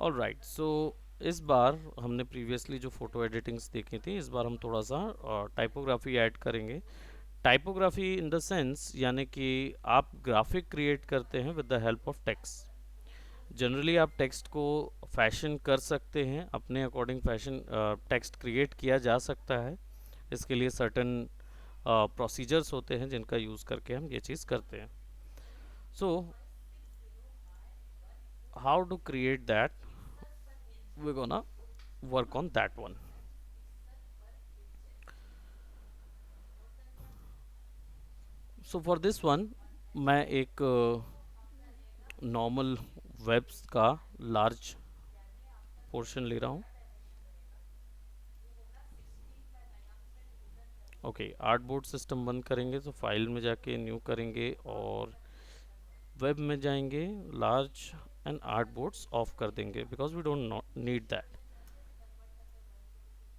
All right, सो इस बार हमने previously जो फोटो एडिटिंग्स देखी थी, इस बार हम थोड़ा सा टाइपोग्राफी ऐड करेंगे। टाइपोग्राफी इन द सेंस यानी कि आप ग्राफिक क्रिएट करते हैं with the help of text. Generally आप टेक्स्ट को फैशन कर सकते हैं अपने अकॉर्डिंग, फैशन टेक्स्ट क्रिएट किया जा सकता है। इसके लिए सर्टन प्रोसीजर्स होते हैं जिनका यूज़ करके हम ये चीज़ करते हैं। So how to create that, we gonna work on that one. So for this one मैं एक नॉर्मल वेब्स का लार्ज पोर्शन ले रहा हूँ। ओके, आर्टबोर्ड सिस्टम बंद करेंगे तो फाइल में जाके न्यू करेंगे और वेब में जाएंगे, लार्ज एंड आर्टबोर्ड्स ऑफ कर देंगे because we don't need that.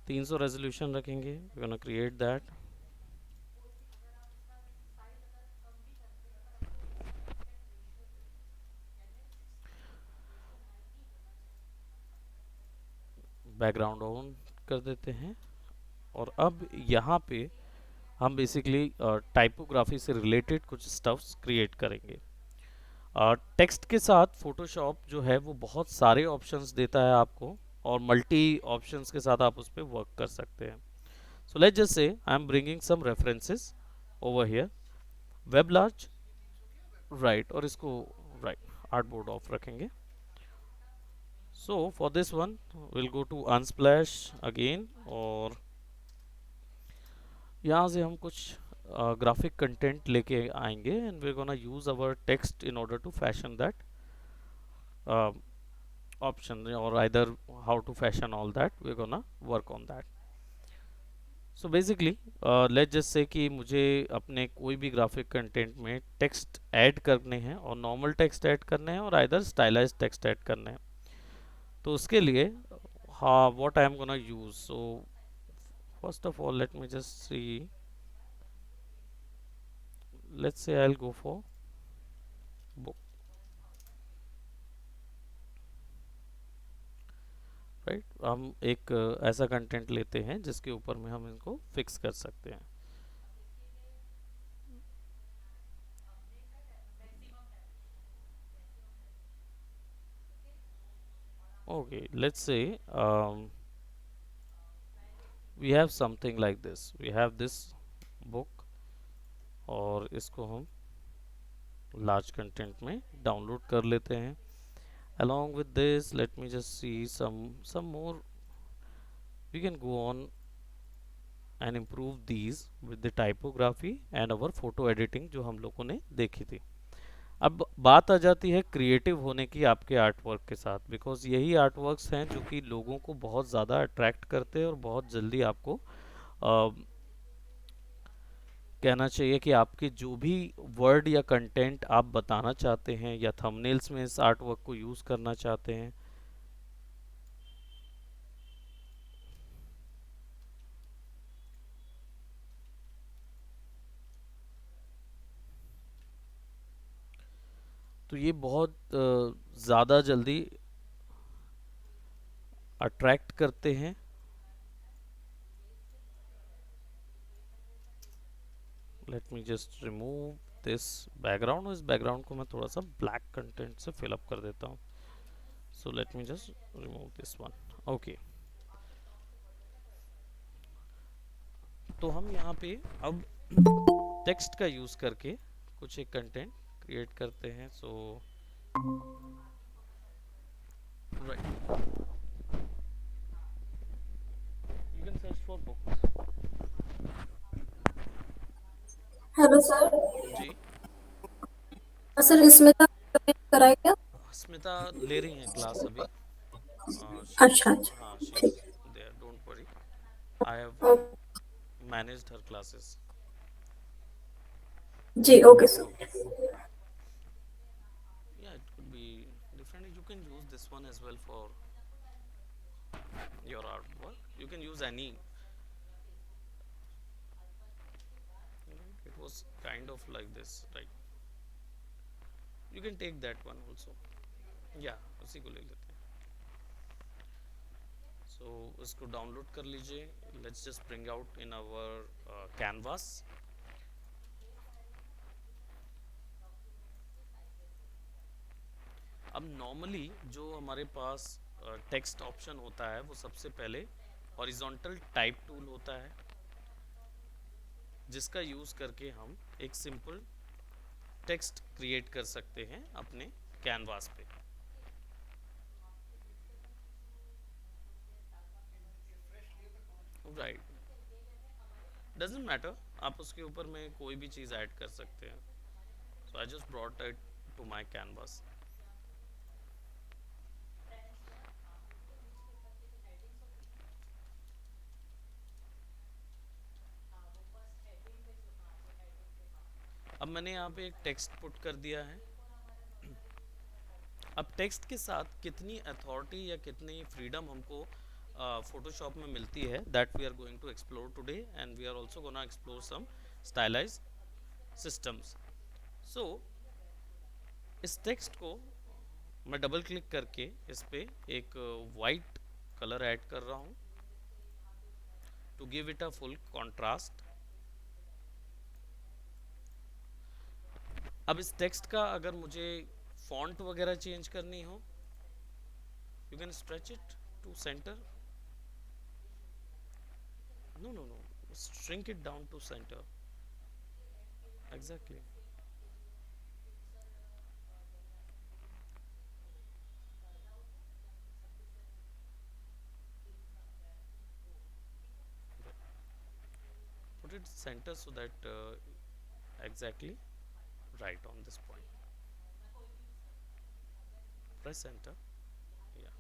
300 resolution रखेंगे, we gonna create that. Background on कर देते हैं और अब यहाँ पे हम बेसिकली टाइपोग्राफी से रिलेटेड कुछ स्टफ्स क्रिएट करेंगे। टेक्स्ट के साथ फोटोशॉप जो है वो बहुत सारे ऑप्शंस देता है आपको, और मल्टी ऑप्शंस के साथ आप उस पर वर्क कर सकते हैं। सो let's just say I am bringing some references over here. Web large, right, और इसको राइट आर्टबोर्ड ऑफ रखेंगे। So for this one will go to Unsplash again, और यहाँ से हम कुछ ग्राफिक कंटेंट लेके आएंगे and we gonna use our text in order to fashion that option, or either how to fashion all that, we're gonna work on that. So basically let's just say कि मुझे अपने कोई भी graphic content में text add करने हैं, और normal text add करने हैं और आइदर स्टाइलाइज्ड टेक्स्ट ऐड करने हैं। तो उसके लिए हाँ, what I am gonna use, so first of all let me just see, let's say I will go for book, right. हम एक ऐसा कंटेंट लेते हैं जिसके ऊपर में हम इनको फिक्स कर सकते हैं। Okay, let's say we have something like this. We have this book, और इसको हम लार्ज कंटेंट में डाउनलोड कर लेते हैं। Along with this, let me just see some more. We can go on and improve these with the typography and our photo editing जो हम लोगों ने देखी थी। अब बात आ जाती है क्रिएटिव होने की आपके आर्ट वर्क के साथ, बिकॉज यही आर्ट वर्क्स हैं जो कि लोगों को बहुत ज़्यादा अट्रैक्ट करते हैं और बहुत जल्दी आपको कहना चाहिए कि आपके जो भी वर्ड या कंटेंट आप बताना चाहते हैं या थंबनेल्स में इस आर्ट वर्क को यूज़ करना चाहते हैं। तो ये बहुत ज़्यादा जल्दी अट्रैक्ट करते हैं। Late me just remove this background, और इस बैकग्राउंड को मैं थोड़ा सा ब्लैक कंटेंट से फिलअप कर देता हूँ। So let me just remove this one. Okay, तो हम यहाँ पे अब टेक्स्ट का यूज़ करके कुछ एक कंटेंट क्रिएट करते हैं। So right, you can search for book. Hello sir. जी, सर इसमें तो कराए क्या? स्मिता ले रही हैं क्लास अभी। शी इज, अच्छा अच्छा। हाँ, शी इज ठीक। There, don't worry, I have ओ- managed her classes. Ji okay sir. Okay, yeah, it could be different. You can use this one as well for your artwork. You can use any, right? It was kind of like this, right? You can take that one also. Yeah, उसी को ले लेते हैं। सो इसको download कर लीजिए. Let's just bring out in our canvas. अब normally जो हमारे पास टेक्स्ट ऑप्शन होता है वो सबसे पहले हॉरिजॉन्टल टाइप टूल होता है, जिसका यूज़ करके हम एक सिंपल टेक्स्ट क्रिएट कर सकते हैं अपने कैनवास पे. राइट, डजेंट मैटर, आप उसके ऊपर में कोई भी चीज़ ऐड कर सकते हैं. So I just brought it to my canvas. अब मैंने यहाँ पे एक टेक्स्ट पुट कर दिया है. अब टेक्स्ट के साथ कितनी अथॉरिटी या कितनी फ्रीडम हमको फोटोशॉप में मिलती है, that we are going to explore today, and we are also gonna explore some stylize systems. So इस टेक्स्ट को मैं डबल क्लिक करके इस पे एक वाइट कलर ऐड कर रहा हूँ to give it a full contrast. अब इस टेक्स्ट का अगर मुझे फॉन्ट वगैरह चेंज करनी हो, you can stretch it to centre. No, shrink it down to center. Exactly. Put it center so that exactly right on this point. Press enter. Yeah,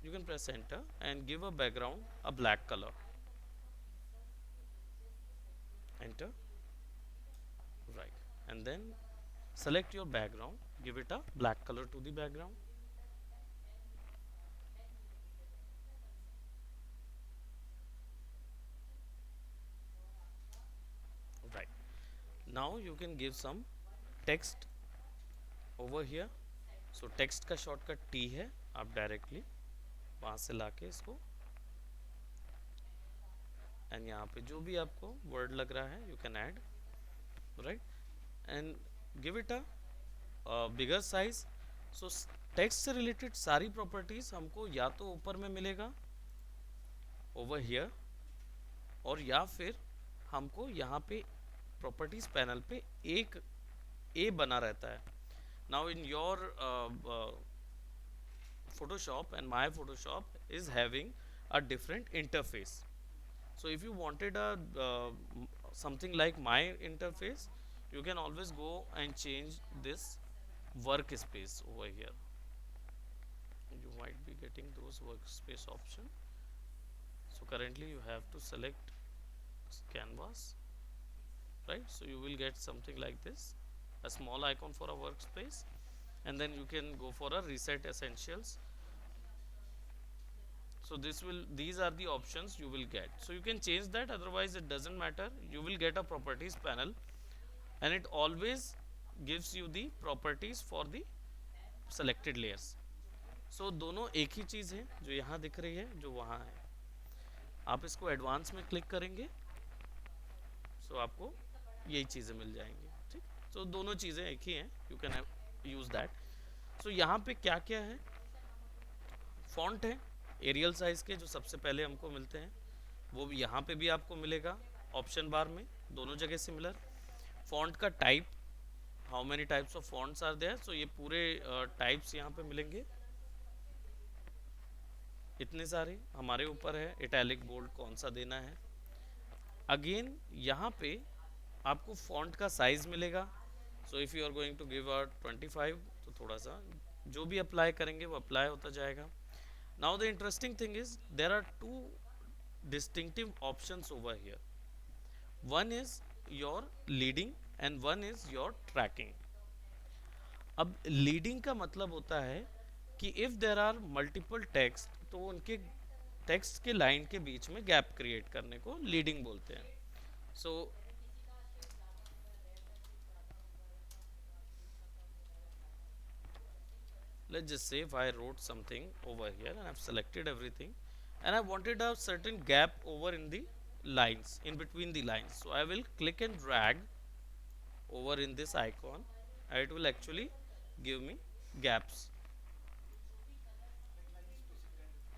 you can press enter and give a background a black color. Enter. Right, and then select your background, give it a black color to the background. Right, now you can give some text over here. So text का shortcut T है, आप directly वहाँ से लाके इसको, and यहाँ पे जो भी आपको वर्ड लग रहा है you can add. Right, and give it a bigger size. So text से रिलेटेड सारी प्रॉपर्टीज हमको या तो ऊपर में मिलेगा ओवर हियर, और या फिर हमको यहाँ पे प्रॉपर्टीज पैनल पे एक ए बना रहता है. Now in your Photoshop and my Photoshop is having a different interface. So if you wanted a something like my interface, you can always go and change this workspace over here. You might be getting those workspace option. So currently you have to select canvas, right? So you will get something like this, a small icon for a workspace, and then you can go for a reset essentials. So these are the options you will get. So you can change that, otherwise it doesn't matter. You will get a properties panel, and it always gives you the properties for the selected layers. So दोनों एक ही चीज़ है, जो यहाँ दिख रही है जो वहाँ है. आप इसको एडवांस में क्लिक करेंगे, सो आपको यही चीज़ें मिल जाएंगी. ठीक, तो दोनों चीज़ें एक ही हैं, यू कैन यूज़ दैट. सो यहाँ पे क्या क्या है, फॉन्ट है एरियल साइज़ के जो सबसे पहले हमको मिलते हैं, वो भी यहाँ पे भी आपको मिलेगा ऑप्शन बार में, दोनों जगह सिमिलर. फॉन्ट का type, how many types of fonts are there, so ये पूरे टाइप्स यहाँ पे मिलेंगे, इतने सारे हमारे ऊपर है इटैलिक बोल्ड कौन सा देना है. अगेन यहाँ पे आपको फॉन्ट का साइज़ मिलेगा. So if you are going to give a 25, तो थोड़ा सा जो भी अप्लाई करेंगे वो अप्लाई होता जाएगा. Now the interesting thing is there are two distinctive options over here. One is your leading and one is your tracking. अब leading का मतलब होता है कि if there are multiple text, तो उनके टेक्स्ट के लाइन के बीच में गैप क्रिएट करने को लीडिंग बोलते हैं. सो let's just say if I wrote something over here and I've selected everything, and I wanted a certain gap over in the lines, in between the lines. So I will click and drag over in this icon, and it will actually give me gaps.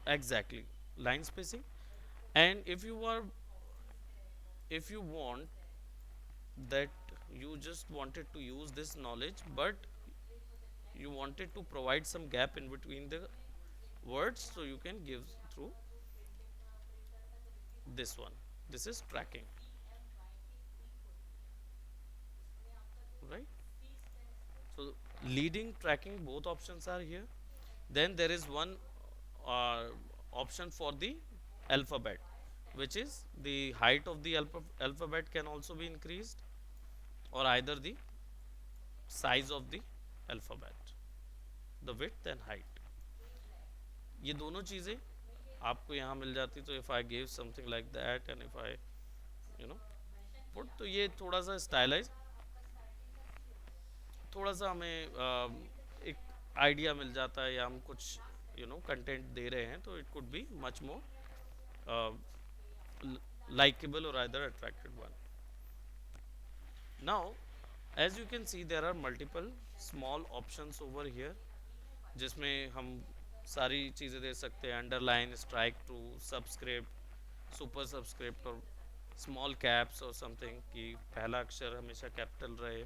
Exactly, line spacing. And if you want that, you just wanted to use this knowledge, but you wanted to provide some gap in between the words, so you can give through this one. This is tracking, right? So leading, tracking, both options are here. Then there is one uh, option for the alphabet, which is the height of the alphabet can also be increased, or either the size of the alphabet, the width and height. ये दोनों चीज़ें आपको यहाँ मिल जाती, तो if I give something like that and if I you know put, तो ये थोड़ा सा स्टाइलाइज, थोड़ा सा हमें एक आइडिया मिल जाता है, या हम कुछ कंटेंट दे रहे हैं, तो it could be much more likable or either attracted one. Now, as you can see, there are multiple small options over here, जिसमें हम सारी चीज़ें दे सकते हैं, underline, strikethrough, subscript, super subscript, और स्मॉल कैप्स और समथिंग, कि पहला अक्षर हमेशा कैपिटल रहे,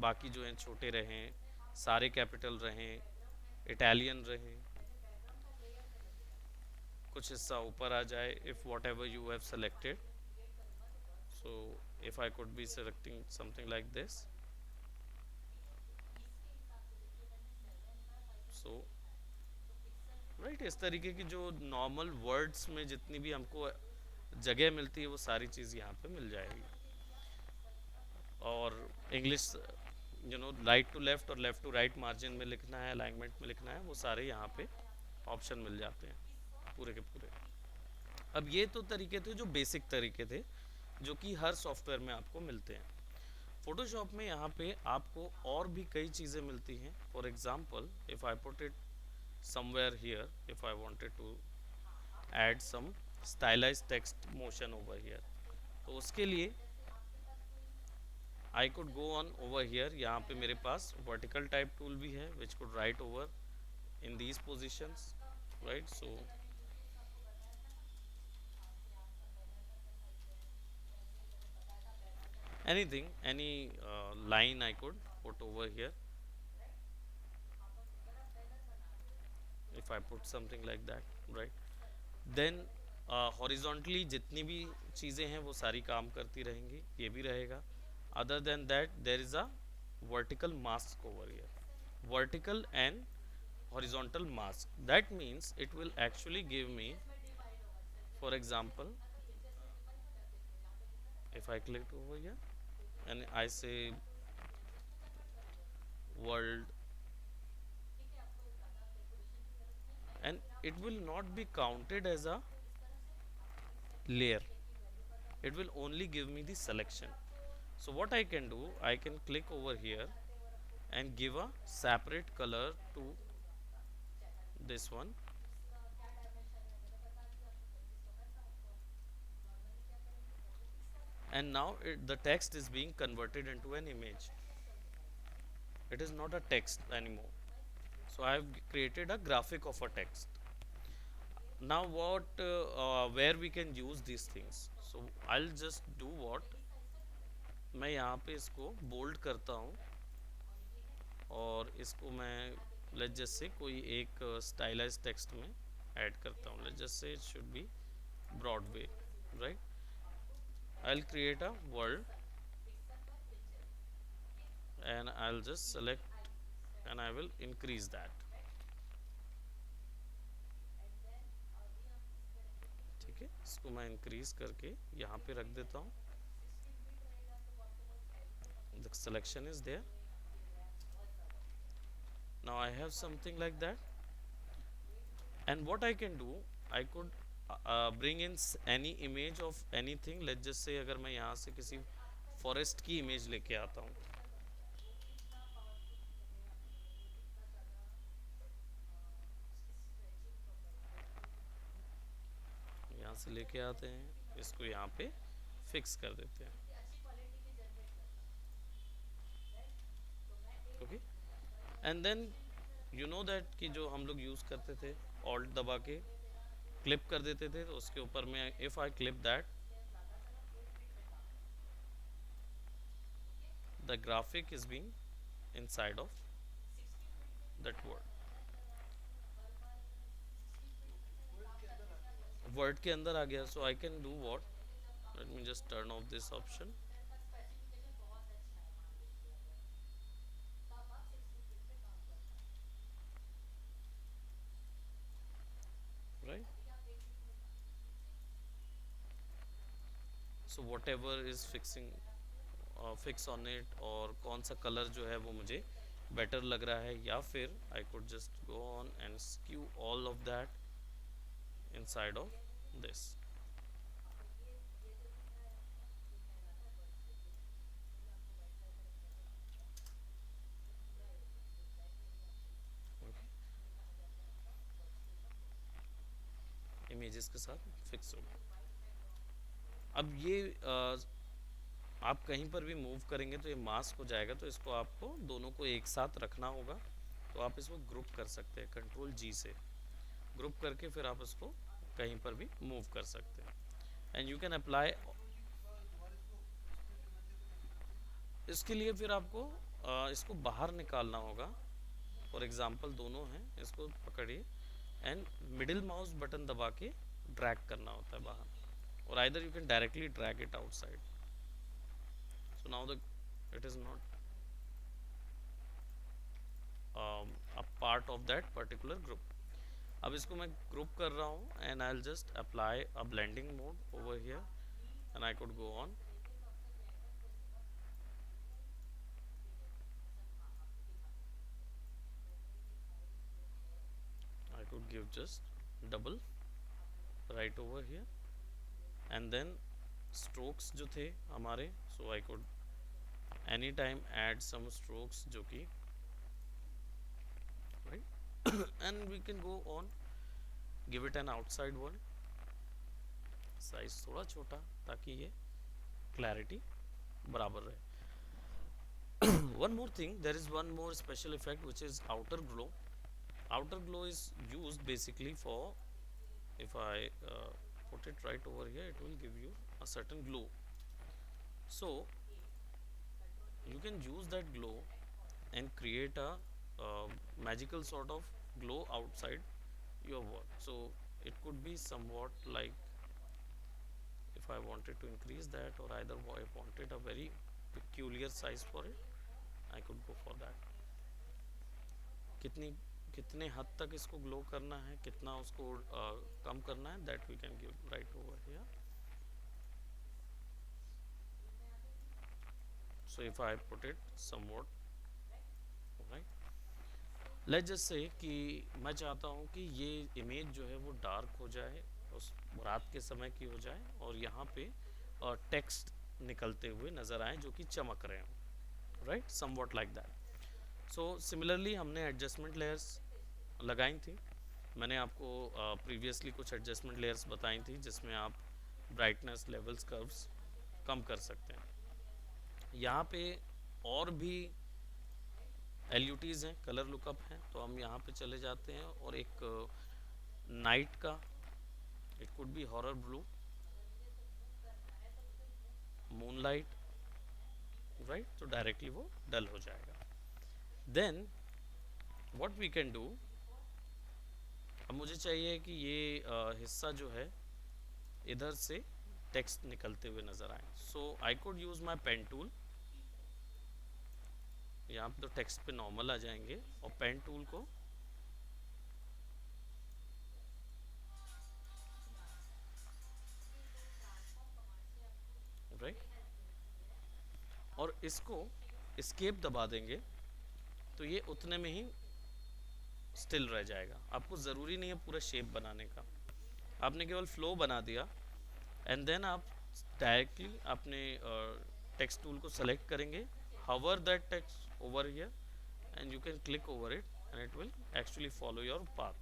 बाकी जो हैं छोटे रहें, सारे कैपिटल रहें, इटालियन रहें, कुछ हिस्सा ऊपर आ जाए, if what ever you have selected. So if I could be selecting something like this, so right, इस तरीके की जो नॉर्मल वर्ड्स में जितनी भी हमको जगह मिलती है, वो सारी चीज़ यहाँ पे मिल जाएगी. और इंग्लिश राइट टू लेफ्ट और लेफ्ट टू राइट मार्जिन में लिखना है, अलाइनमेंट में लिखना है, वो सारे यहाँ पे ऑप्शन मिल जाते हैं पूरे के पूरे. अब ये तो तरीके थे जो बेसिक तरीके थे, जो कि हर सॉफ्टवेयर में आपको मिलते हैं. फोटोशॉप में यहाँ पे आपको और भी कई चीज़ें मिलती हैं. For example, if I put it somewhere here, if I wanted to add some stylized text motion over here, तो उसके लिए I could go on over here. यहाँ पे मेरे पास वर्टिकल टाइप टूल भी है, which could right over in these positions, right. So anything, any line I could put over here. If I put something like that, right, then horizontally जितनी भी चीज़ें हैं वो सारी काम करती रहेंगी, ये भी रहेगा. other than that, there is a vertical mask over here, vertical and horizontal mask. That means it will actually give me, for example, if I click over here and I say world, and it will not be counted as a layer, it will only give me the selection. So what I can do, I can click over here and give a separate color to this one, and now the text is being converted into an image. It is not a text anymore. So I have created a graphic of a text. Now what where we can use these things, so I'll just do what, मैं यहाँ पे इसको bold करता हूँ, और इसको मैं let's just से कोई एक स्टाइलाइज टेक्स्ट में ऐड करता हूँ. लेट्स जस्ट से it should be Broadway, right. I will create a word and I'll just select and I will increase that. ठीक है, इसको मैं इंक्रीज करके यहाँ पे रख देता हूँ. The selection is there. Now I have something like that, and what I can do, I could bring in any image of anything. Let's just say अगर मैं यहाँ से किसी फॉरेस्ट की इमेज लेके आता हूँ, से लेके आते हैं, इसको यहाँ पे फिक्स कर देते हैं। Okay, and then you know that कि जो हम लोग यूज़ करते थे, ऑल्ट दबा के क्लिप कर देते थे, तो उसके ऊपर में if I clip that, the graphic is being inside of that word के अंदर आ गया। So I can do what, let me just turn off this option, right. So whatever is fixing fix on it, और कौन सा colour जो है वो मुझे बेटर लग रहा है, या फिर I could just go on and skew all of that inside of this। Images के साथ फिक्स हो गया। अब ये आप कहीं पर भी मूव करेंगे तो ये मास्क हो जाएगा, तो इसको आपको दोनों को एक साथ रखना होगा। तो आप इसको ग्रुप कर सकते हैं, कंट्रोल जी से ग्रुप करके फिर आप इसको कहीं पर भी मूव कर सकते हैं। एंड यू कैन अप्लाई, इसके लिए फिर आपको इसको बाहर निकालना होगा। फॉर एग्जांपल दोनों हैं, इसको पकड़िए एंड मिडिल माउस बटन दबा के ड्रैग करना होता है बाहर, और either you can directly drag it outside. So now the it is not a part of that particular group। अब इसको मैं ग्रुप कर रहा हूँ and I will just apply a blending mode over here and I could go on, I could give just double right over here, and then strokes जो थे हमारे, so I could anytime add some strokes जो कि right and we can go on, give it an outside one, size थोड़ा छोटा ताकि ये clarity बराबर रहे। one more thing, there is one more special effect which is outer glow। outer glow is used basically for, if I put it right over here, it will give you a certain glow। So you can use that glow and create a magical sort of glow outside your work। So it could be somewhat like, if I wanted to increase that, or either I wanted a very peculiar size for it, I could go for that। कितनी कितने हद तक इसको glow करना है, कितना उसको कम करना है, that we can give right over here. So if I put it somewhat right, let's just say कि मैं चाहता हूँ कि ये इमेज जो है वो डार्क हो जाए, उस रात के समय की हो जाए, और यहाँ पे टेक्स्ट निकलते हुए नज़र आए जो कि चमक रहे हों, right, somewhat like that. So similarly हमने एडजस्टमेंट लेयर्स लगाई थी, मैंने आपको प्रीवियसली कुछ एडजस्टमेंट लेयर्स बताई थी जिसमें आप ब्राइटनेस लेवल्स कर्व्स कम कर सकते हैं। यहाँ पे और भी LUTs हैं, कलर लुकअप हैं, तो हम यहाँ पे चले जाते हैं, और एक नाइट का, it could be horror blue, moonlight, right, तो डायरेक्टली वो डल हो जाएगा। Then what we can do, अब मुझे चाहिए कि ये हिस्सा जो है इधर से टेक्स्ट निकलते हुए नज़र आए। So I could use my pen tool, यहाँ पे तो टेक्स्ट पे नॉर्मल आ जाएंगे, और पेन टूल को राइट, और इसको एस्केप दबा देंगे, तो ये उतने में ही स्टिल रह जाएगा। आपको ज़रूरी नहीं है पूरा शेप बनाने का, आपने केवल फ्लो बना दिया, एंड देन आप डायरेक्टली अपने टेक्स्ट टूल को सेलेक्ट करेंगे, hover that text over here and you can click over it and it will actually follow your path।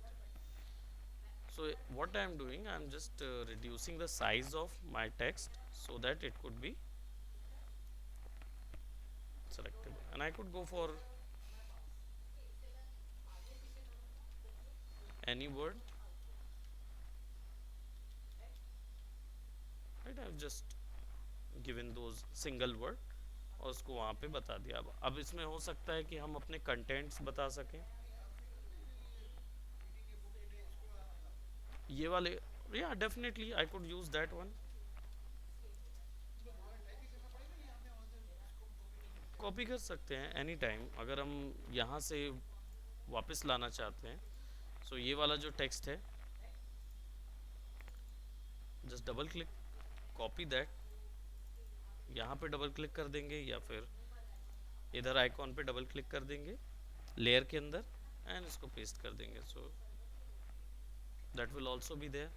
So what I am doing, I am just reducing the size of my text so that it could be selectable, and I could go for any word, right? I have just given those single word और उसको वहाँ पे बता दिया। अब इसमें हो सकता है कि हम अपने कंटेंट्स बता सकें, ये वाले, या definitely I could use that one. Copy कर सकते हैं एनी टाइम अगर हम यहाँ से वापस लाना चाहते हैं। सो ये वाला जो टेक्स्ट है, just double click, copy that, यहाँ पे डबल क्लिक कर देंगे या फिर इधर आइकॉन पे डबल क्लिक कर देंगे लेयर के अंदर एंड इसको पेस्ट कर देंगे। So that will also be there.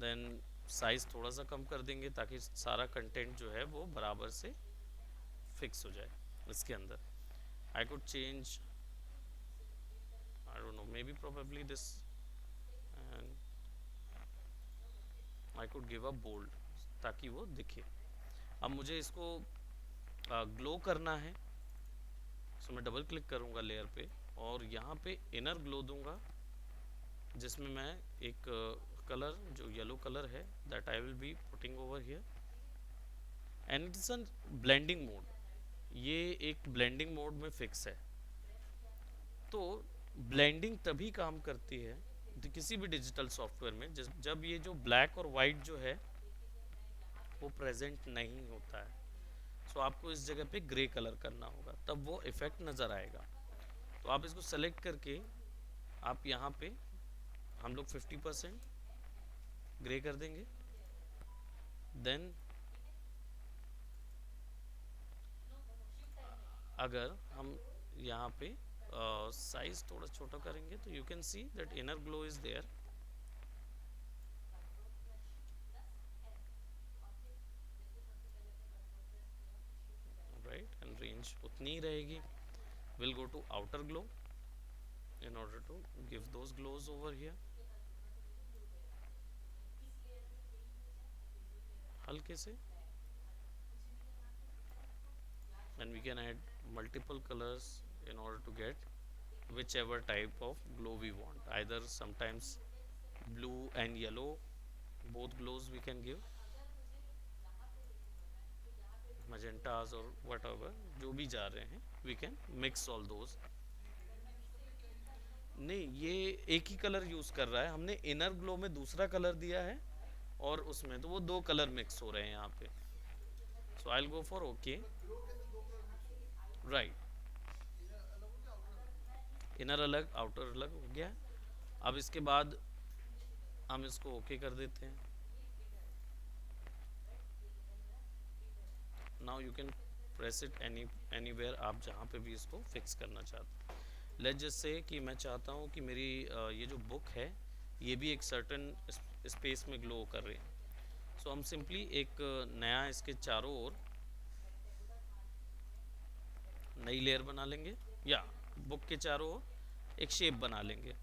Then size थोड़ा सा कम कर देंगे ताकि सारा कंटेंट जो है वो बराबर से फिक्स हो जाए इसके अंदर। I could change, I don't know, maybe probably this, and I could give a bold ताकि वो दिखे। अब मुझे इसको ग्लो करना है, सो मैं डबल क्लिक करूँगा लेयर पे और यहाँ पे इनर ग्लो दूंगा जिसमें मैं एक कलर जो येलो कलर है that I will be putting over here, and it's a blending mode. ये एक ब्लेंडिंग मोड में फिक्स है। तो ब्लेंडिंग तभी काम करती है किसी भी डिजिटल सॉफ्टवेयर में जब ये जो ब्लैक और वाइट जो है वो प्रेजेंट नहीं होता है। सो आपको इस जगह पे ग्रे कलर करना होगा तब वो इफेक्ट नज़र आएगा। तो आप इसको सेलेक्ट करके आप यहाँ पे हम लोग 50% ग्रे कर देंगे। देन अगर हम यहाँ पे साइज थोड़ा छोटा करेंगे तो you can see that inner glow is there, right, and range उतनी ही रहेगी। Will go to outer glow in order to give those glows over here, हल्के से, and we can add multiple colors in order to get whichever type of glow we want, either sometimes blue and yellow, both glows we can give, magentas or whatever जो भी जा रहे हैं we can mix all those। नहीं, ये एक ही colour use कर रहा है, हमने इनर ग्लो में दूसरा कलर दिया है और उसमें तो वो दो कलर मिक्स हो रहे हैं यहाँ पे। So I will go for okay, right, inner अलग आउटर अलग हो गया। अब इसके बाद हम इसको ओके कर देते हैं। Now you can press it anywhere, आप जहाँ पे भी इसको फिक्स करना चाहते हैं। लेट्स जस्ट से कि मैं चाहता हूँ कि मेरी ये जो बुक है ये भी एक सर्टेन स्पेस में ग्लो कर रही है। सो हम सिंपली एक नया इसके चारों ओर नई लेयर बना लेंगे या बुक के चारों ओर एक शेप बना लेंगे।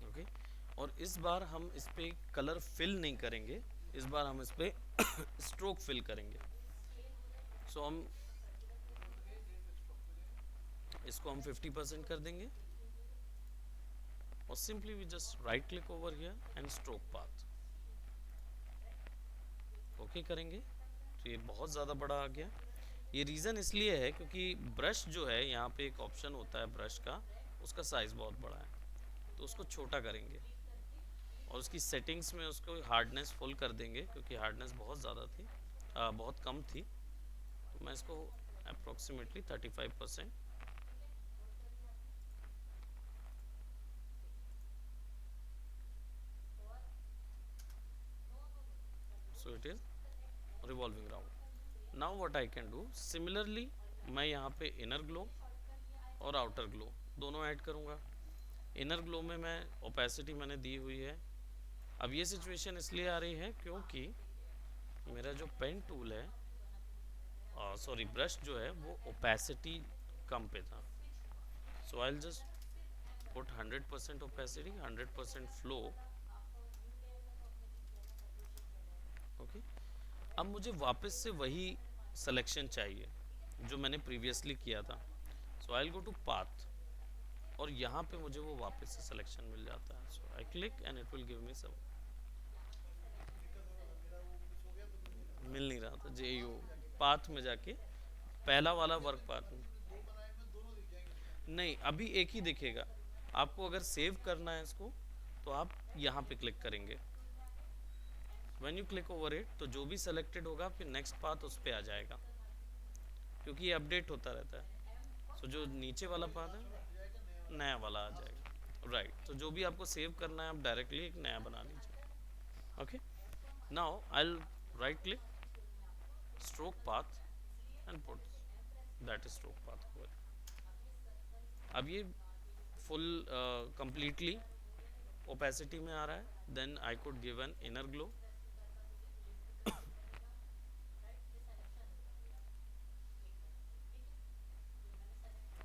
ओके, और इस बार हम इस पर कलर फिल नहीं करेंगे, इस बार हम इस पर स्ट्रोक फिल करेंगे। सो हम इसको हम 50% कर देंगे और simply we just right click over here and stroke path okay करेंगे। तो ये बहुत ज़्यादा बड़ा आ गया। ये रीज़न इसलिए है क्योंकि ब्रश जो है यहाँ पे एक ऑप्शन होता है ब्रश का, उसका साइज़ बहुत बड़ा है तो उसको छोटा करेंगे और उसकी सेटिंग्स में उसको हार्डनेस फुल कर देंगे क्योंकि हार्डनेस बहुत ज़्यादा थी, बहुत कम थी। तो मैं इसको approximately 35%, so it is revolving round। now what I can do similarly, मैं यहाँ पे इनर ग्लो और आउटर ग्लो दोनों ऐड करूँगा। इनर ग्लो में मैं ओपेसिटी मैंने दी हुई है। अब ये सिचुएशन इसलिए आ रही है क्योंकि मेरा जो पेन टूल है, सॉरी ब्रश जो है, वो ओपेसिटी कम पे था। So I just put 100% opacity, 100% flow. Okay, अब मुझे वापस से वही सिलेक्शन चाहिए जो मैंने प्रीवियसली किया था। So I go to path, और यहाँ पे मुझे वो वापस से सिलेक्शन मिल जाता है। So I click and it will give me सब। मिल नहीं रहा था जे यू पाथ में जाके, पहला वाला वर्क पाथ में नहीं, अभी एक ही दिखेगा। आपको अगर सेव करना है इसको तो आप यहाँ पे क्लिक करेंगे। When you click over it तो जो भी सिलेक्टेड होगा फिर नेक्स्ट पाथ उस पर आ जाएगा, क्योंकि ये अपडेट होता रहता है। सो जो नीचे वाला पाथ है नया वाला आ जाएगा। राइट, तो जो भी आपको सेव करना है आप डायरेक्टली एक नया बना लीजिए। Okay, now I right click stroke path and put that is stroke path over. अब ये फुल कंप्लीटली ओपेसिटी में आ रहा है। Then I could give an inner glow,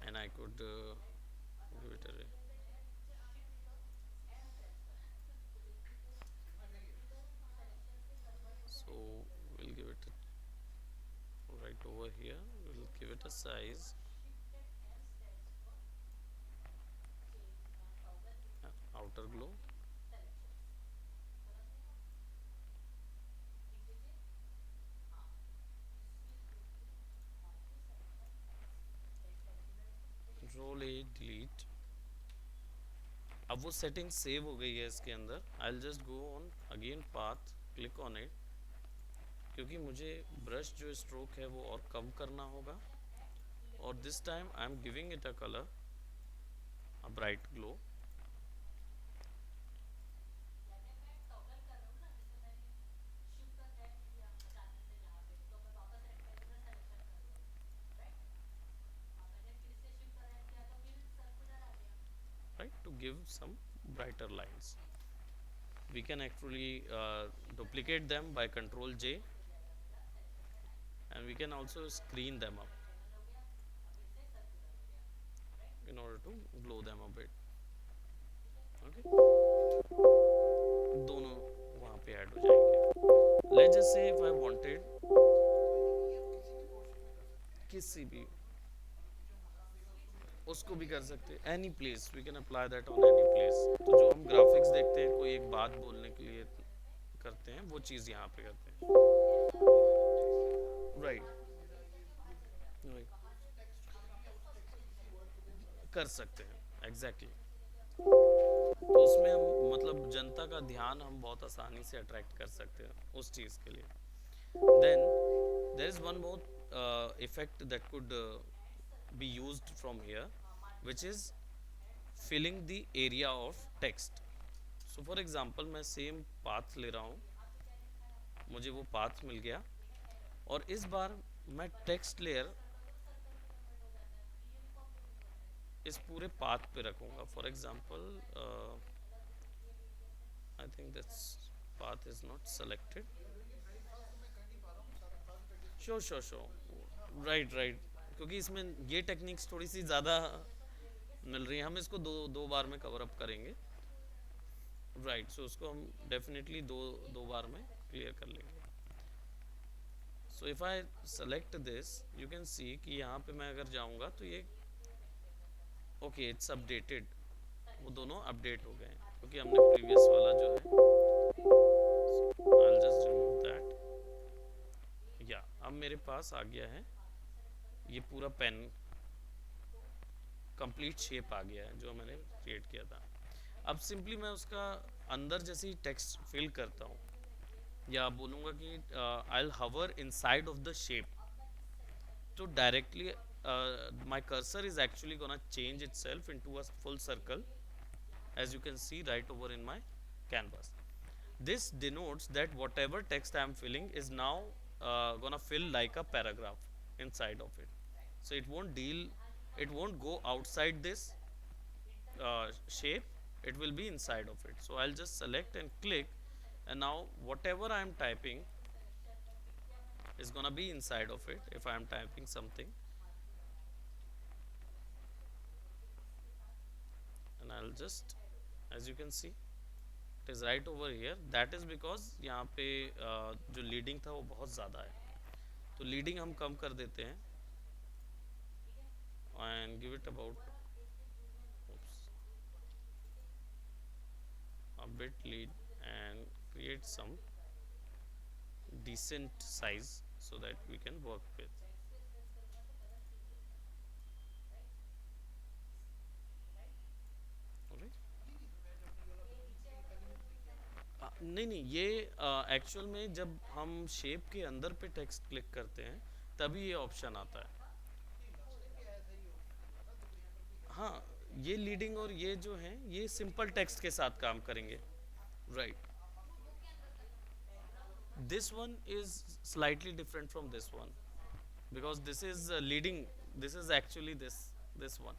and I could give it a so we'll give it right over here. We'll give it a size, outer glow. Control A delete. अब वो setting save हो गई है इसके अंदर। I'll just go on again path, click on it, क्योंकि मुझे brush जो स्ट्रोक है वो और कम करना होगा, और this time I am giving it a colour, a bright glow. Right, to give some brighter lines. We can actually duplicate them by Control J, and we can also screen them up in order to blow them a bit. Okay, दोनों वहाँ पे add हो जाएंगे। Let's just say if I wanted किसी भी, उसको भी कर सकते हैं, any place we can apply that on any place. तो जो हम ग्राफिक्स देखते हैं कोई एक बात बोलने के लिए करते हैं, वो चीज़ यहाँ पे करते हैं। Right, right. कर सकते हैं एग्जैक्टली exactly. तो उसमें हम मतलब जनता का ध्यान हम बहुत आसानी से अट्रैक्ट कर सकते हैं उस चीज़ के लिए। Then there is one more effect that could be used from here, which is filling the area of text. So for example मैं सेम पाथ ले रहा हूँ, मुझे वो पाथ मिल गया, और इस बार मैं टेक्स्ट लेयर इस पूरे पाथ पे रखूँगा। For example I think that's path is not selected. Sure sure sure, right right, क्योंकि इसमें ये टेक्निक्स थोड़ी सी ज़्यादा मिल रही है, हम इसको दो दो बार में कवर अप करेंगे। राइट, सो उसको हम डेफिनेटली दो दो बार में क्लियर कर लेंगे। So if I select this you can सी कि यहाँ पे मैं अगर जाऊँगा तो ये ओके इट्स अपडेटेड, वो दोनों अपडेट हो गए हैं क्योंकि हमने प्रीवियस वाला जो है, आई जस्ट रिमूव दैट। या अब मेरे पास आ गया है ये पूरा पेन, कंप्लीट शेप आ गया है जो मैंने क्रिएट किया था। अब सिंपली मैं उसका अंदर जैसे ही टेक्स्ट फिल करता हूँ, या बोलूँगा कि I will hover inside of the shape, तो directly my cursor is actually gonna change itself into a full circle, as you can see right over in my canvas. This denotes that whatever text I am filling is now gonna fill like a paragraph inside of it. So it won't go outside this, shape, it will be inside of it. So I'll just select and click, and now whatever I am typing is gonna be inside of it. If I am typing something, and I'll just, as you can see, it is right over here. That is because यहाँ पे जो leading था वो बहुत ज़्यादा है, तो leading हम कम कर देते हैं and give it about, oops, a bit lead and create some decent size so that we can work with. Alright? नहीं नहीं, ये एक्चुअल में जब हम शेप के अंदर पे टेक्स्ट क्लिक करते हैं तभी ये ऑप्शन आता है। हाँ, ये लीडिंग और ये जो है ये सिंपल टेक्स्ट के साथ काम करेंगे, right. This one is slightly different from this one because this is leading, this is actually this one,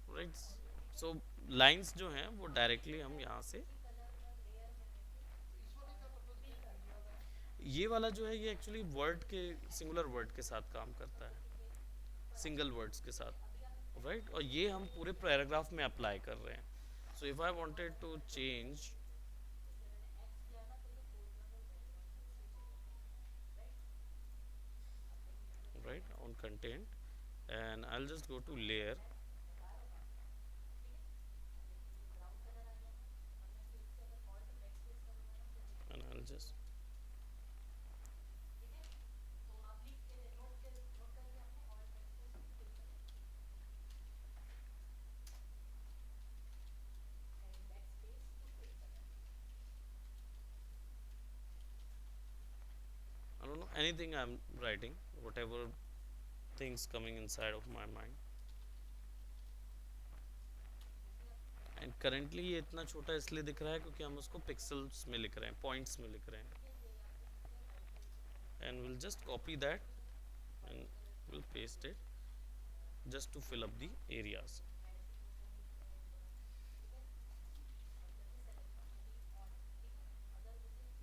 right? So lines जो हैं वो directly हम यहाँ से, ये वाला जो है ये एक्चुअली वर्ड के, सिंगुलर वर्ड के साथ काम करता है, सिंगल वर्ड्स के साथ, राइट। और ये हम पूरे पैराग्राफ में अप्लाई कर रहे हैं। So if I wanted to change, right, on content, and I'll just go to layer, and I'll just, I don't know anything I'm writing, whatever things coming inside of my mind. And currently ये इतना छोटा इसलिए दिख रहा है क्योंकि हम उसको पिक्सल्स में लिख रहे हैं, पॉइंट्स में लिख रहे हैं। And will just copy that and will paste it just to fill up the areas.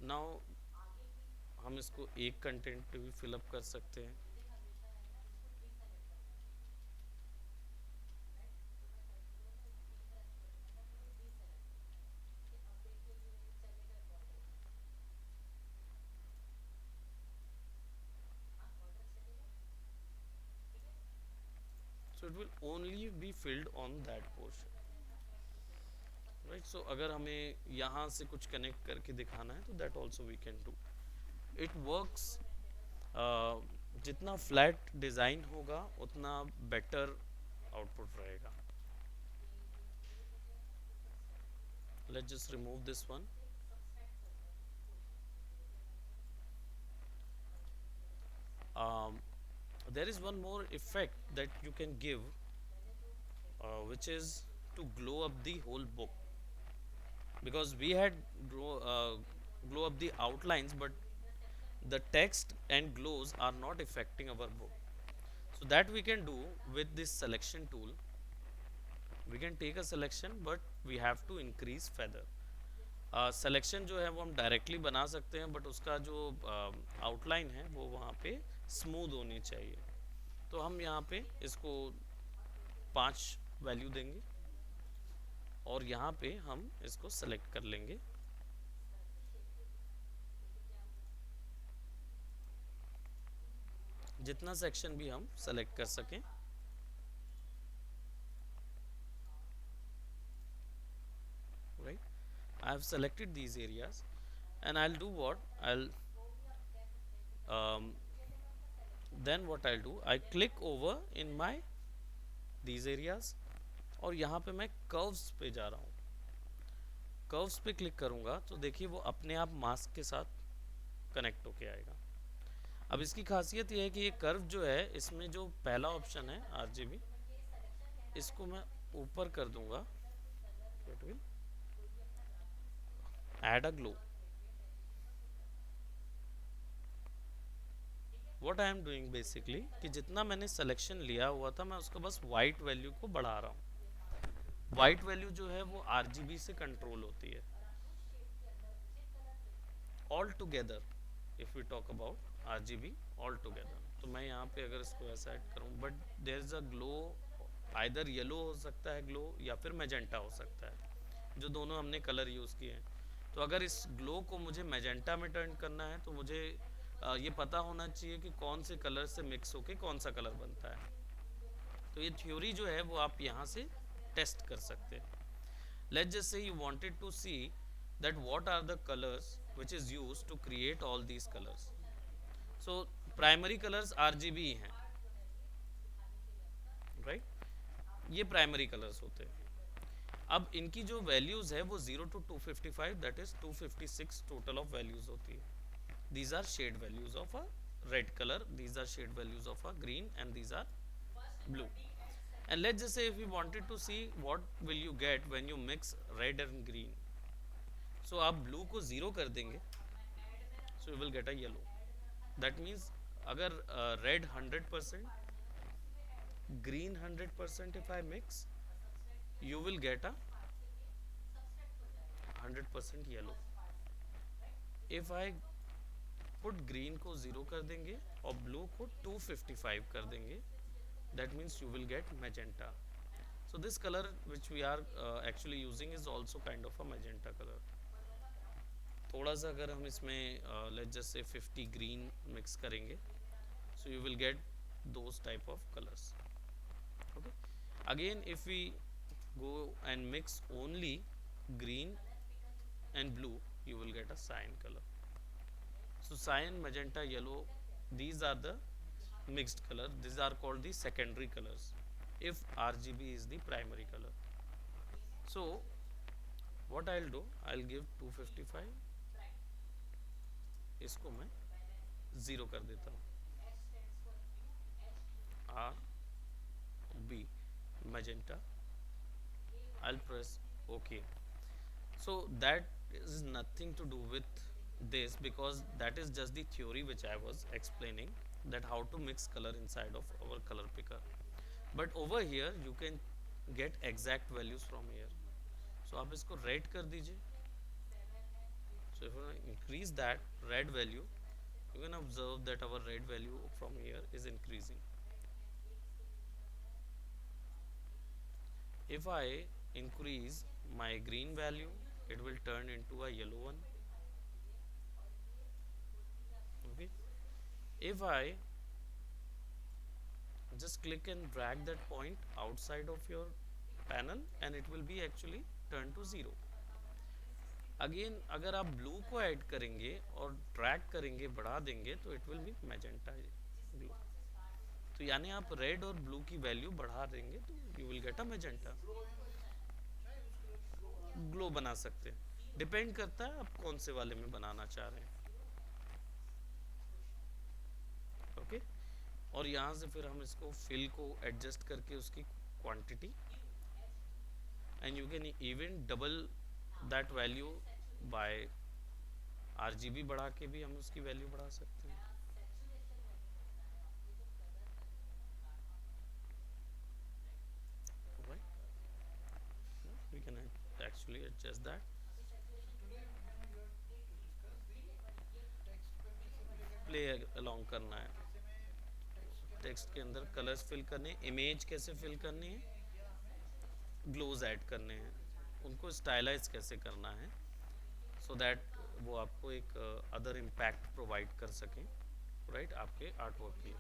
Now हम इसको एक कंटेंट पे भी फिल अप कर सकते हैं। So it will only be filled on that portion, right? So अगर हमें यहाँ से कुछ कनेक्ट करके दिखाना है तो that also we can do. It works, जितना फ्लैट डिज़ाइन होगा उतना बेटर आउटपुट रहेगा। Let's just remove this one. There is one more effect that you can give, which is to glow up the whole book, because we had glow up the outlines, but the text and glows are not affecting our book. So that we can do with this selection tool. We can take a selection, but we have to increase feather. Selection जो है वो हम directly बना सकते हैं, but उसका जो outline है वो वहाँ पे स्मूथ होनी चाहिए। तो हम यहाँ पे इसको 5 वैल्यू देंगे और यहाँ पे हम इसको सेलेक्ट कर लेंगे। जितना सेक्शन भी हम सेलेक्ट कर सकें। Right, I have selected these areas, and I'll do what then what I'll do, I click over in my these areas और यहाँ पे मैं कर्व्स पे जा रहा हूँ। कर्व्स पे क्लिक करूँगा तो देखिए वो अपने आप मास्क के साथ कनेक्ट होके आएगा। अब इसकी खासियत ये है कि ये कर्व जो है इसमें जो पहला ऑप्शन है RGB, इसको मैं ऊपर कर दूंगा, it will add a glow. What I am doing basically कि जितना मैंने सिलेक्शन लिया हुआ था मैं उसको बस वाइट वैल्यू को बढ़ा रहा हूँ। वाइट वैल्यू जो है वो आरजीबी से कंट्रोल होती है all together. If we talk about RGB all together, तो मैं यहाँ पे अगर इसको ऐसा ऐड करूँ, but there is a glow, either yellow हो सकता है ग्लो या फिर मैजेंटा हो सकता है, जो दोनों हमने कलर यूज़ किए हैं। तो अगर इस ग्लो को मुझे मैजेंटा में टर्न करना है तो मुझे ये पता होना चाहिए कि कौन से कलर से मिक्स होके कौन सा कलर बनता है। तो ये थ्योरी जो है वो आप यहाँ से टेस्ट कर सकते हैं। Let's just say you wanted to see that what are the colors which is used to create all these colors. So primary colors RGB हैं, right? ये primary colors होते हैं। अब इनकी जो values है वो 0 to 255, that is 256 total of values होती है। These are shade values of a red color, these are shade values of a green, and these are blue. And let's just say if we wanted to see what will you get when you mix red and green, so आप blue को zero कर देंगे, so you will get a yellow. That means अगर red 100%, green 100%, if I mix, you will get a 100% yellow. if I put green को zero कर देंगे और blue को 255 कर देंगे, that means you will get magenta. So this color which we are actually using is also kind of a magenta color. थोड़ा सा अगर हम इसमें let's just say 50 green mix करेंगे, so you will get those type of colors. Okay, again if we go and mix only green and blue, you will get a cyan color. So cyan, magenta, yellow, these are the mixed color, these are called the secondary colors if RGB is the primary color. So what I'll do, I'll give 255, इसको मैं zero कर देता हूँ, R B magenta, I'll press OK. So that is nothing to do with this, because that is just the theory which I was explaining, that how to mix color inside of our color picker. But over here you can get exact values from here. So आप इसको red कर दीजिए. So if you increase that red value, you can observe that our red value from here is increasing. If I increase my green value, it will turn into a yellow one. Okay, if I just click and drag that point outside of your panel, and it will be actually turn to 0. Again अगर आप blue को add करेंगे और drag करेंगे, बढ़ा देंगे, तो it will be magenta glow. तो यानी आप रेड और ब्लू की वैल्यू बढ़ा देंगे तो you will get a magenta glow बना सकते हैं। डिपेंड करता है आप कौन से वाले में बनाना चाह रहे हैं। ओके, और यहाँ से फिर हम इसको फिल को एडजस्ट करके उसकी quantity, and you can even double that value by RGB बढ़ा के भी हम उसकी वैल्यू बढ़ा सकते हैं। We can actually adjust that. Play along करना है, टेक्स्ट के अंदर कलर्स फिल करने, इमेज कैसे फिल करनी है, ग्लोज ऐड करने हैं, उनको स्टाइलाइज कैसे करना है, सो दैट वो आपको एक अदर इम्पैक्ट प्रोवाइड कर सकें, राइट, आपके आर्ट वर्क के लिए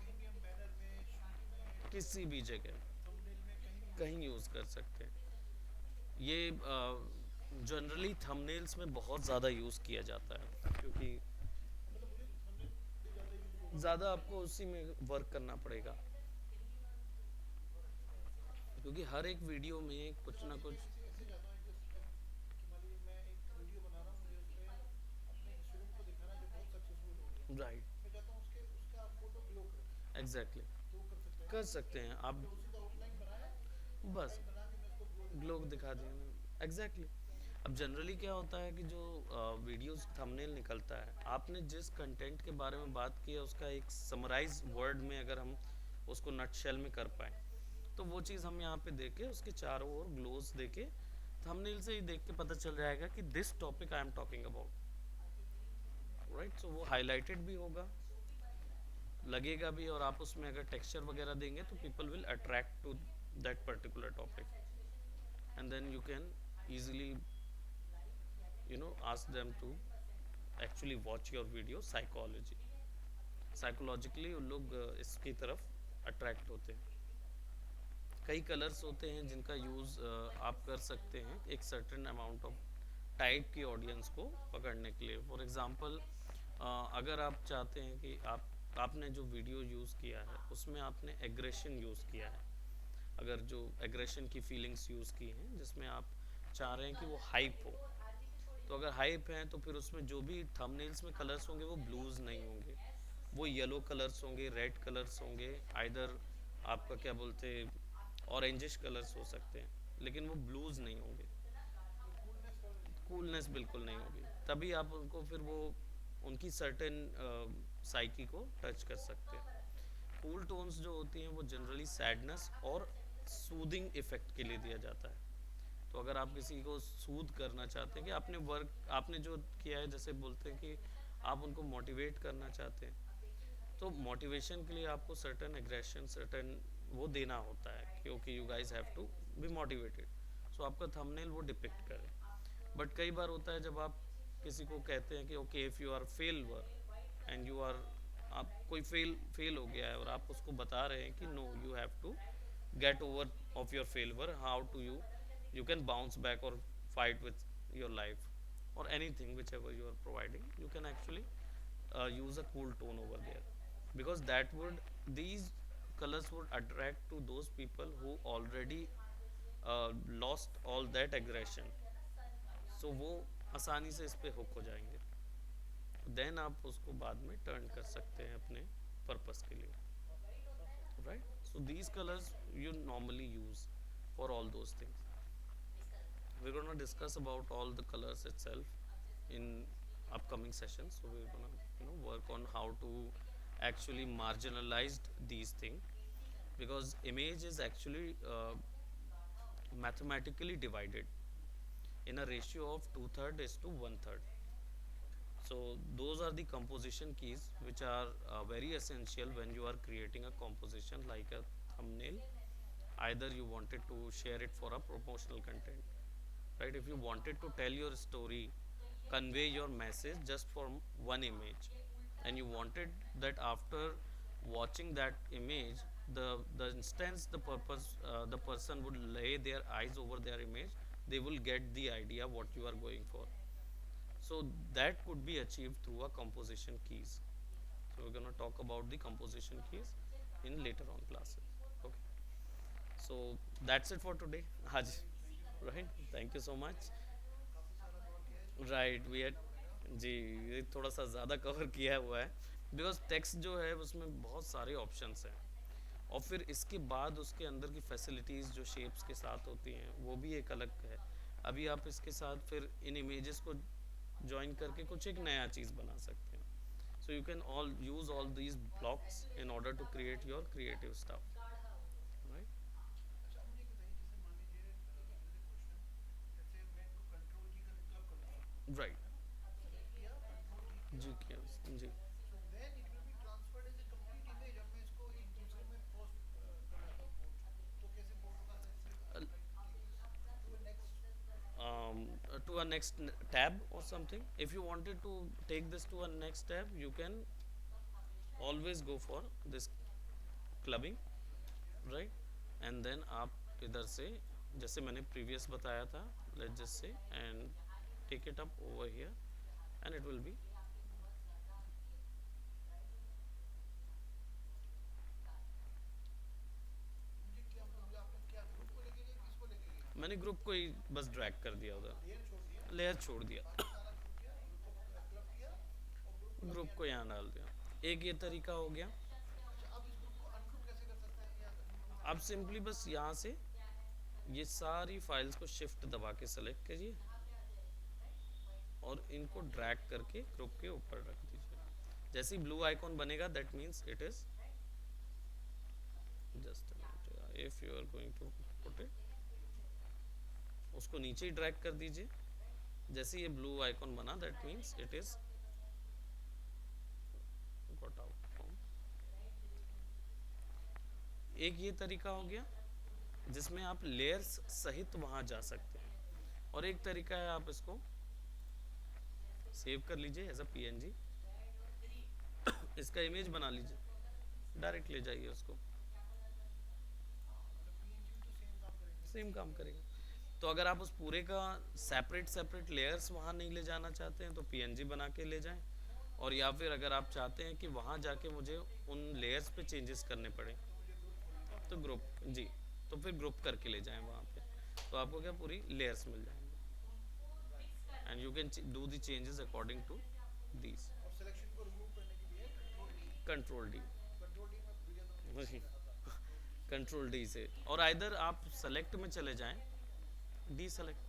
किसी भी जगह कहीं यूज़ कर सकते हैं। ये जनरली थंबनेल्स में बहुत ज़्यादा यूज़ किया जाता है, क्योंकि ज़्यादा आपको उसी में वर्क करना पड़ेगा, क्योंकि हर एक वीडियो में कुछ ना कुछ राइट एग्जैक्टली कर सकते हैं आप, बस ग्लो दिखा दिए एग्जैक्टली। अब जनरली क्या होता है कि जो वीडियोस थंबनेल निकलता है, आपने जिस कंटेंट के बारे में बात की है उसका एक समराइज वर्ड में अगर हम उसको नटशेल में कर पाए, तो वो चीज़ हम यहाँ पे देके उसके चारों ओर ग्लोस देके थंबनेल से ही देख के पता चल जाएगा कि this topic I am talking about, right. So वो हाईलाइटेड भी होगा, लगेगा भी, और आप उसमें अगर टेक्सचर वगैरह देंगे तो people will attract to that particular topic, and then you can easily ask them to actually watch your video psychologically उन लोग इसकी तरफ अट्रैक्ट होते हैं। कई कलर्स होते हैं जिनका यूज़ आप कर सकते हैं एक सर्टेन अमाउंट ऑफ टाइप की ऑडियंस को पकड़ने के लिए। फॉर एग्जांपल अगर आप चाहते हैं कि आपने जो वीडियो यूज़ किया है उसमें आपने एग्रेशन यूज़ किया है, अगर जो एग्रेशन की फीलिंग्स यूज़ की हैं जिसमें आप चाह रहे हैं कि वो हाइप हो, तो अगर हाइप है तो फिर उसमें जो भी थंबनेल्स में कलर्स होंगे वो ब्लूज़ नहीं होंगे, वो येलो कलर्स होंगे, रेड कलर्स होंगे, आइदर आपका क्या बोलते ऑरेंजिश कलर्स हो सकते हैं, लेकिन वो ब्लूज़ नहीं होंगे, कूलनेस बिल्कुल नहीं होगी। तभी आप उनको फिर वो उनकी सर्टेन साइकी को टच कर सकते हैं। कूल टोन्स जो होती हैं वो जनरली सैडनेस और सूदिंग इफेक्ट के लिए दिया जाता है। तो अगर आप किसी को सूद करना चाहते हैं कि आपने जो किया है, जैसे बोलते हैं कि आप उनको मोटिवेट करना चाहते हैं, तो मोटिवेशन के लिए आपको सर्टेन एग्रेशन सर्टेन वो देना होता है क्योंकि you guys have to be motivated, so आपका थंबनेल वो डिपिक्ट करे। बट कई बार होता है जब आप किसी को कहते हैं कि okay if you are failure and you are, आप कोई फेल हो गया है और आप उसको बता रहे हैं कि no you have to get over of your failure, how to you can bounce back or fight with your life or anything whichever you are providing, you can actually use a cool tone over there, because these colors would attract to those people who already lost all that aggression, so वो आसानी से इस पे hook हो जाएंगे, then आप उसको बाद में टर्न कर सकते हैं अपने पर्पस के लिए, right? So these colors you normally use for all those things. We're going to discuss about all the colors itself in upcoming sessions, so we're going to work on how to actually marginalize these things, because image is actually mathematically divided in a ratio of 2/3 is to 1/3. So those are the composition keys which are very essential when you are creating a composition like a thumbnail, either you wanted to share it for a promotional content, right? If you wanted to tell your story, convey your message just from one image, and you wanted that after watching that image, the instance the person would lay their eyes over their image, they will get the idea what you are going for. So that could be achieved through a composition keys. So we're going to talk about the composition keys in later on classes. Okay, so that's it for today. Haj, right? Thank you so much. Right we had, जी, ये थोड़ा सा ज़्यादा cover किया हुआ है because text जो है उसमें बहुत सारे ऑप्शंस हैं, और फिर इसके बाद उसके अंदर की फैसिलिटीज़ जो शेप्स के साथ होती हैं वो भी एक अलग है। अभी आप इसके साथ फिर इन इमेजेस को ज्वाइन करके कुछ एक नया चीज़ बना सकते हैं। So you can all use all these blocks in order to create your creative stuff, right. Right, जी क्या, जी। To a next tab or something. If you wanted to take this to a next tab, you can always go for this clubbing, right? And then आप इधर से जैसे मैंने previous बताया था, let's just say and take it up over here, and it will be, मैंने group को ही बस ड्रैग कर दिया उधर, लेयर छोड़ दिया, ग्रुप को यहाँ डाल दिया। एक ये तरीका हो गया। आप सिंपली बस यहाँ से ये सारी फाइल्स को शिफ्ट दबा के सेलेक्ट करिए और इनको ड्रैग करके ग्रुप के ऊपर रख दीजिए। जैसे ही ब्लू आइकॉन बनेगा that means it is just if you are going to put it, उसको नीचे ही ड्रैग कर दीजिए। जैसे ये ब्लू आइकॉन बना, that means it is got out. एक ये तरीका हो गया जिसमें आप लेयर्स सहित वहां जा सकते हैं, और एक तरीका है आप इसको सेव कर लीजिए एज अ पीएनजी, इसका इमेज बना लीजिए, डायरेक्ट ले जाइए उसको, सेम काम करेगा। तो अगर आप उस पूरे का सेपरेट सेपरेट लेयर्स वहाँ नहीं ले जाना चाहते हैं तो पीएनजी बना के ले जाएं, और या फिर अगर आप चाहते हैं कि वहाँ जाके मुझे उन लेयर्स पे चेंजेस करने पड़े तो ग्रुप, जी, तो फिर ग्रुप करके ले जाएं वहाँ पे, तो आपको क्या पूरी लेयर्स मिल जाएंगी, and you can do the changes according to these. Control D, control D से, और आइदर आप सेलेक्ट में चले जाएं, डी सेलेक्ट,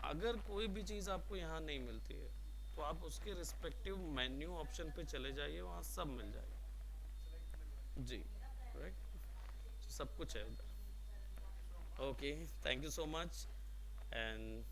अगर कोई भी चीज़ आपको यहाँ नहीं मिलती है तो आप उसके रिस्पेक्टिव मेन्यू ऑप्शन पे चले जाइए, वहाँ सब मिल जाएगा। जी, राइट, सब कुछ है उधर। Okay, thank you so much, and